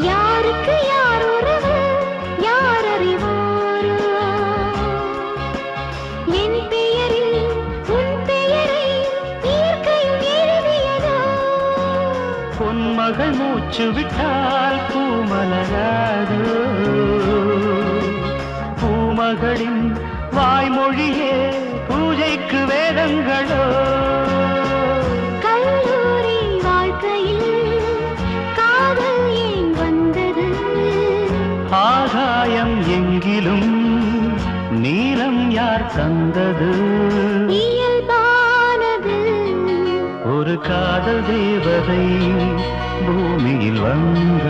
யாருக்கு யார் உறவு யார் அறிவாரோ என் பெயரில் உன் பெயரை இயற்கையும் எழுதியதோ பொன்மகள் மூச்சு விட்டால் பூமலராதோ பூமகளின் வாய்மொழியே பூஜைக்கு வேதங்களோ கல்லூரி வாழ்க்கையில் காதல் ஏன் வந்தது ஆகாயம் எங்கிலும் நீலம் யார் தந்தது இயல்பானது ஒரு காதல் தேவதை பூமியில் வந்து